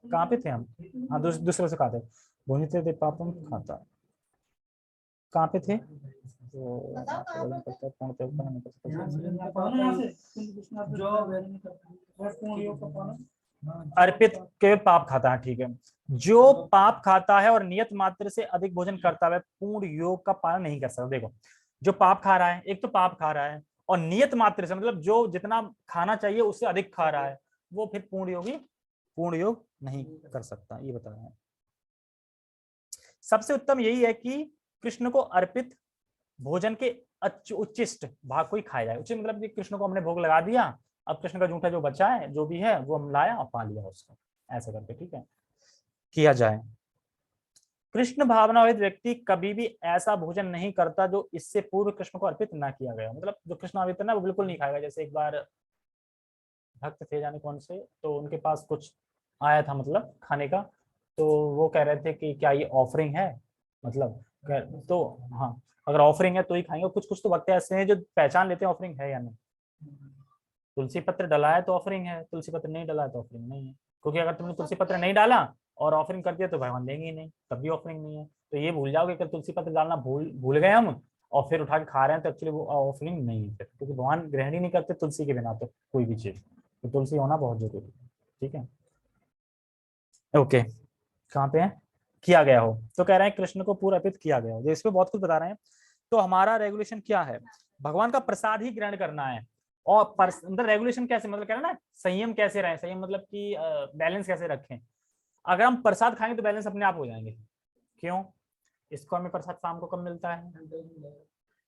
कहाँ पे थे हम, हाँ दूसरे से खाते, भूमिते थे पापम खाता, कहाँ पे थे, तो अर्पित के पाप खाता है। ठीक है, जो पाप खाता है और नियत मात्र से अधिक भोजन करता है पूर्ण योग का पालन नहीं कर सकता। देखो, जो पाप खा रहा है, एक तो पाप खा रहा है, और नियत मात्र से मतलब जो जितना खाना चाहिए उससे अधिक खा रहा है, वो फिर पूर्ण योग नहीं कर सकता, ये बता रहे हैं। सबसे उत्तम यही है कि कृष्ण को अर्पित भोजन के उच्चिष्ट भाग को ही खाया जाए। उच्च मतलब कि कृष्ण को हमने भोग लगा दिया, अब कृष्ण का जूठा जो बचा है जो भी है वो हम लाया और पा लिया उसको, ऐसा करके, ठीक है, किया जाए। कृष्ण भावनावित व्यक्ति कभी भी ऐसा भोजन नहीं करता जो इससे पूर्व कृष्ण को अर्पित ना किया गया, मतलब जो कृष्ण अर्पित है ना वो बिल्कुल नहीं खाएगा। जैसे एक बार भक्त थे जाने कौन से, तो उनके पास कुछ आया था मतलब खाने का, तो वो कह रहे थे कि क्या ये ऑफरिंग है, मतलब तो हाँ अगर ऑफरिंग है तो ही खाएंगे। कुछ कुछ तो भक्त ऐसे हैं जो पहचान लेते हैं ऑफरिंग है या नहीं। तुलसी पत्र डला है तो ऑफरिंग है, तुलसी पत्र नहीं डला है तो ऑफरिंग नहीं है, क्योंकि अगर तुमने तुलसी पत्र नहीं डाला और ऑफरिंग कर दिया तो भगवान देंगे ही नहीं, तब भी ऑफरिंग नहीं है। तो ये भूल जाओगे कि तुलसी पत्र डालना भूल भूल गए हम और फिर उठा के खा रहे हैं तो एक्चुअली वो ऑफरिंग नहीं है, क्योंकि भगवान ग्रहण ही नहीं करते तुलसी के बिना तो कोई भी चीज, तो तुलसी होना बहुत जरूरी है, ठीक है। ओके, कहाँ पे है, किया गया हो, तो कह रहे हैं कृष्ण को पूरा अर्पित किया गया हो, जो इसमें बहुत कुछ बता रहे हैं। तो हमारा रेगुलेशन क्या है, भगवान का प्रसाद ही ग्रहण करना है। और अंदर रेगुलेशन कैसे, मतलब कह रहे हैं ना संयम कैसे रहे, संयम मतलब कि बैलेंस कैसे रखें। अगर हम प्रसाद खाएंगे तो बैलेंस अपने आप हो जाएंगे। क्यों, इसको हमें प्रसाद शाम को कब मिलता है,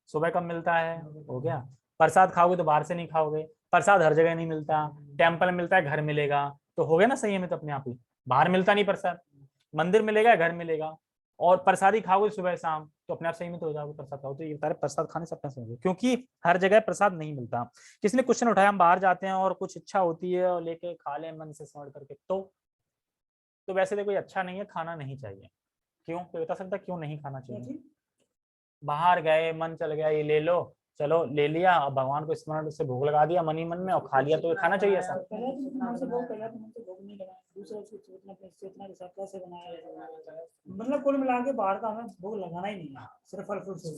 सुबह कब मिलता है, हो गया। प्रसाद खाओगे तो बाहर से नहीं खाओगे, प्रसाद हर जगह नहीं मिलता, टेम्पल में मिलता है, घर मिलेगा, तो हो गया ना संयमित अपने आप ही। बाहर मिलता नहीं प्रसाद, मंदिर मिलेगा, घर मिलेगा, और प्रसादी खाओगे सुबह शाम तो अपने आप सीमित हो जाओगे। प्रसाद खाओ तो ये बता रहे प्रसाद खाने से अपने समझो, क्योंकि हर जगह प्रसाद नहीं मिलता। किसी ने क्वेश्चन उठाया, हम बाहर जाते हैं और कुछ इच्छा होती है और लेके खा ले मन से समझ करके, तो वैसे देखो ये अच्छा नहीं है, खाना नहीं चाहिए। क्यों, कोई बता सकता क्यों नहीं खाना चाहिए। बाहर गए, मन चल गया ये ले लो, चलो ले लिया, अब भगवान को स्मरण से भोग लगा दिया मन ही मन में और खा लिया, तो ये खाना चाहिए ऐसा। मतलब कुल मिला के बाहर का हमें भोग लगाना ही नहीं है, सिर्फ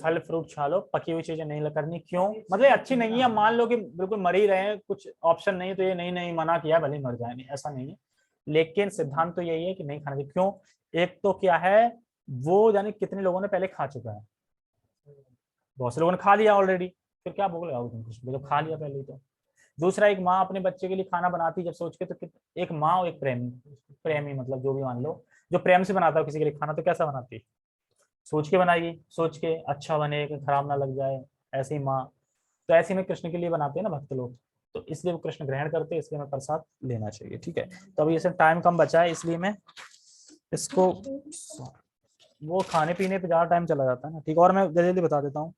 फल फ्रूट खा लो, पकी हुई चीजें नहीं करनी। क्यों, मतलब अच्छी नहीं है, मान लो कि बिल्कुल मर ही रहे हैं, कुछ ऑप्शन नहीं, तो ये नहीं नहीं मना किया भले मर जाए, नहीं ऐसा नहीं है, लेकिन सिद्धांत तो यही है कि नहीं खाना चाहिए। क्यों, एक तो क्या है, वो यानी कितने लोगों ने पहले खा चुका है, बहुत से लोगों ने खा लिया ऑलरेडी, फिर क्या भोग लगाओगे तुम कृष्ण, जब खा लिया पहले ही तो। दूसरा, एक माँ अपने बच्चे के लिए खाना बनाती जब सोच के, तो एक माँ और एक प्रेमी, प्रेमी मतलब जो भी मान लो, जो प्रेम से बनाता हो किसी के लिए खाना, तो कैसा बनाती है, सोच के बनाएगी, सोच के अच्छा बने, खराब ना लग जाए, ऐसे ही माँ। तो ऐसे में कृष्ण के लिए बनाते हैं ना भक्त लोग, तो इसलिए वो कृष्ण ग्रहण करते हैं, इसलिए हमें प्रसाद लेना चाहिए, ठीक है। तो अभी ऐसे टाइम कम बचा है, इसलिए मैं इसको, वो खाने पीने पे ज्यादा टाइम चला जाता है ना, ठीक है। और मैं जल्दी जल्दी बता देता हूँ,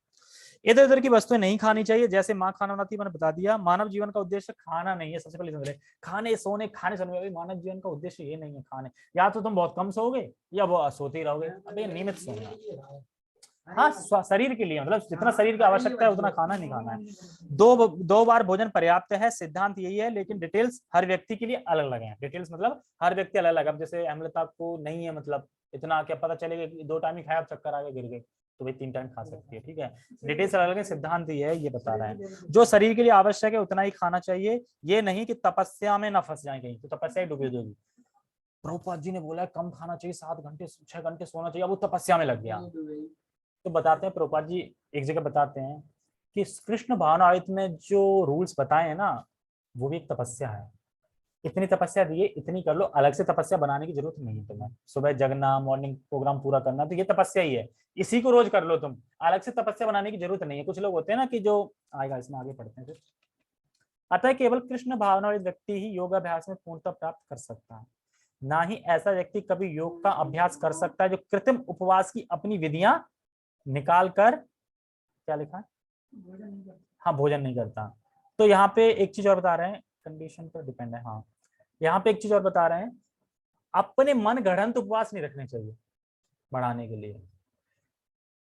इधर उधर की वस्तुएं नहीं खानी चाहिए, जैसे माँ खाना बनाती है, मैंने बता दिया। मानव जीवन का उद्देश्य खाना नहीं है, सबसे पहले समझ रहे, खाने सोने खाने सोने, मानव जीवन का उद्देश्य ये नहीं है खाने, या तो तुम बहुत कम सोओगे या वो सोते ही रहोगे, अबे नियमित सोना। हाँ, शरीर के लिए, मतलब जितना शरीर की आवश्यकता है उतना खाना नहीं खाना है। दो बार भोजन पर्याप्त है, सिद्धांत यही है, लेकिन डिटेल्स हर व्यक्ति के लिए अलग अलग है। डिटेल्स मतलब हर व्यक्ति अलग अलग, अब जैसे अम्लता को नहीं है, मतलब इतना क्या पता चलेगा कि 2 टाइम ही खाया चक्कर आगे गिर गए, तो भाई 3 टाइम खा सकती है, ठीक है। डिटेल्स अलग अलग है, सिद्धांत ये है, ये बता रहे हैं जो शरीर के लिए आवश्यक है उतना ही खाना चाहिए। ये नहीं कि तपस्या में ना फंस जाए कहीं, तो तपस्या ही डूबी दोगी। प्रभुपाद जी ने बोला कम खाना चाहिए, 7 घंटे 6 घंटे सोना चाहिए, अब वो तपस्या में लग गया। तो बताते हैं प्रभुपाद जी एक जगह बताते हैं कि कृष्ण भावनामृत में जो रूल्स बताए हैं ना, वो भी एक तपस्या है। इतनी तपस्या दी है, इतनी कर लो, अलग से तपस्या बनाने की जरूरत नहीं है तुम्हें। सुबह जगना, मॉर्निंग प्रोग्राम पूरा करना, तो ये तपस्या ही है, इसी को रोज कर लो तुम, अलग से तपस्या बनाने की जरूरत नहीं है। कुछ लोग होते हैं ना कि जो आएगा, इसमें आगे पढ़ते हैं फिर। अतः केवल कृष्ण भावनामृत व्यक्ति ही योगाभ्यास में पूर्णता प्राप्त कर सकता है, ना ही ऐसा व्यक्ति कभी योग का अभ्यास कर सकता है जो कृत्रिम उपवास की अपनी विधियां निकाल कर, क्या लिखा है, हाँ भोजन नहीं करता। तो यहाँ पे एक चीज और बता रहे हैं, कंडीशन पर डिपेंड है, हाँ यहाँ पे एक चीज और बता रहे हैं, अपने मन गढ़ंत उपवास नहीं रखने चाहिए बढ़ाने के लिए।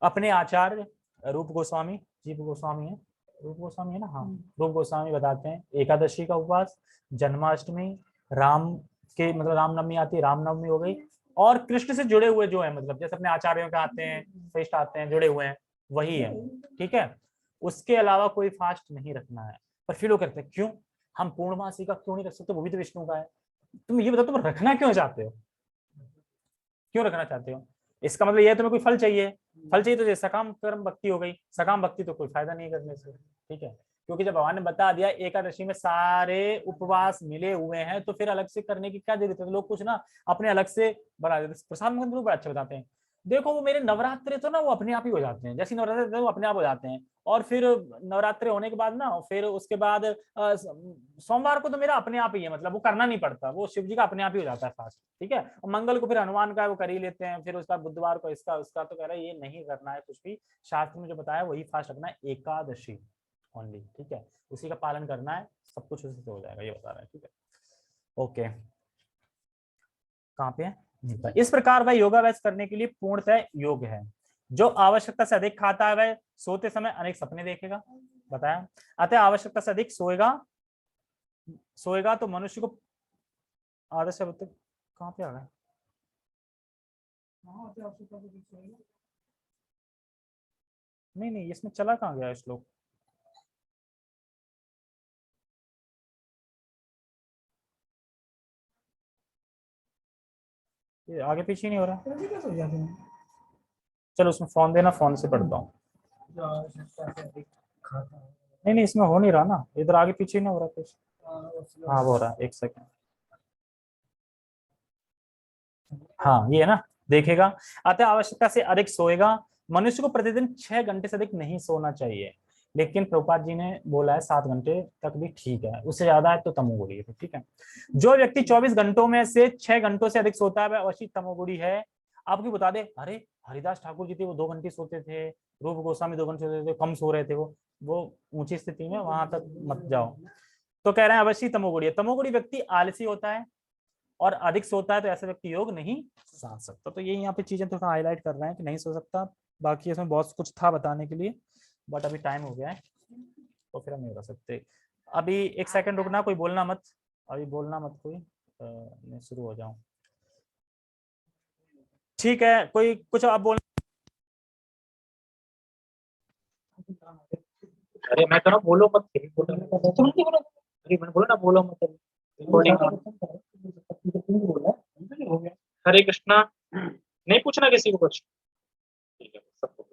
अपने आचार्य रूप गोस्वामी, जीव गोस्वामी है, रूप गोस्वामी है ना, हाँ रूप गोस्वामी बताते हैं एकादशी का उपवास, जन्माष्टमी, राम के मतलब रामनवमी आती है, रामनवमी हो गई, और कृष्ण से जुड़े हुए जो है, मतलब जैसे अपने आचार्यों के आते हैं, फेस्ट आते हैं, जुड़े हुए हैं, वही है, ठीक है। उसके अलावा कोई फास्ट नहीं रखना है। पर फिर लोग कहते हैं क्यों, हम पूर्णमासी का क्यों नहीं रख सकते, वो भी तो विष्णु का है। तुम ये बताओ, तुम रखना क्यों चाहते हो, क्यों रखना चाहते हो। इसका मतलब यह है तुम्हें कोई फल चाहिए, फल चाहिए तो जैसे सकाम कर्म भक्ति हो गई, सकाम भक्ति तो कोई फायदा नहीं करने से, ठीक है। क्योंकि जब भगवान ने बता दिया एकादशी में सारे उपवास मिले हुए हैं, तो फिर अलग से करने की क्या जरूरत है। लोग कुछ ना अपने अलग से बना देते। प्रसाद मुकुंद बड़ा अच्छा बताते हैं, देखो वो मेरे नवरात्रे तो ना वो अपने आप ही हो जाते हैं, जैसे नवरात्रे होते हैं, वो अपने आप हो जाते हैं। और फिर नवरात्रे होने के बाद ना, फिर उसके बाद सोमवार को तो मेरा अपने आप ही है, मतलब वो करना नहीं पड़ता, वो शिव जी का अपने आप ही हो जाता है फास्ट, ठीक है। और मंगल को फिर हनुमान का वो कर ही लेते हैं, फिर उसका बुधवार को इसका उसका, तो कह रहा है ये नहीं करना है कुछ भी, शास्त्र में जो बताया वही फास्ट रखना है, एकादशी ओनली, ठीक है, उसी का पालन करना है, सब कुछ उसी से हो जाएगा, ये बता रहा है, ठीक है। ओके, कहाँ पे है? इस प्रकार वह योगाभ्यास करने के लिए पूर्णतः योग्य है। जो आवश्यकता से अधिक खाता है वह सोते समय अनेक सपने देखेगा, बताया। अतः आवश्यकता से अधिक सोएगा तो मनुष्य को आदत से कहाँ पे आ गया? नहीं नहीं, इसमें चला कहाँ गया श्लोक? ये आगे पीछे ही नहीं हो रहा। चलो उसमें फोन देना, फोन से पढ़ता हूँ। जो आवश्यकता से अधिक खाता है। नहीं नहीं, इसमें हो नहीं रहा ना, इधर आगे पीछे ही नहीं हो रहा कुछ। उसमें हाँ वो हो रहा है, एक सेकंड। हाँ ये है ना, देखेगा। अतः आवश्यकता से अधिक सोएगा, मनुष्य को प्रतिदिन 6 घंटे से अधिक नहीं सोना चाहिए, लेकिन प्रभुपाद जी ने बोला है 7 घंटे तक भी ठीक है, उससे ज्यादा है तो तमोगुणी है, ठीक है। जो व्यक्ति 24 घंटों में से 6 घंटों से अधिक सोता है वह अवश्य तमोगुणी है। आपको बता दे, अरे हरिदास ठाकुर जी थे वो 2 घंटे सोते थे, रूप गोस्वामी 2 घंटे सोते थे, कम सो रहे थे, वो ऊंची स्थिति में, वहां तक मत जाओ। तो कह रहे हैं अवश्य तमोगुणी है। तमोगुणी व्यक्ति आलसी होता है और अधिक सोता है, तो ऐसा व्यक्ति योग नहीं साध सकता। तो ये यहाँ पे चीजें थोड़ा हाईलाइट कर रहे हैं कि नहीं सो सकता। बाकी इसमें बहुत कुछ था बताने के लिए, बट अभी टाइम हो गया है तो फिर हम नहीं बता सकते। अभी एक सेकंड रुकना, कोई बोलना मत, अभी बोलना मत कोई, मैं शुरू हो जाऊं, ठीक है। कोई कुछ आप बोल, अरे मैं तो ना बोलो मत, अरे मैं बोलो ना बोलो मत, हरे कृष्णा, नहीं पूछना किसी को कुछ, ठीक है सबको।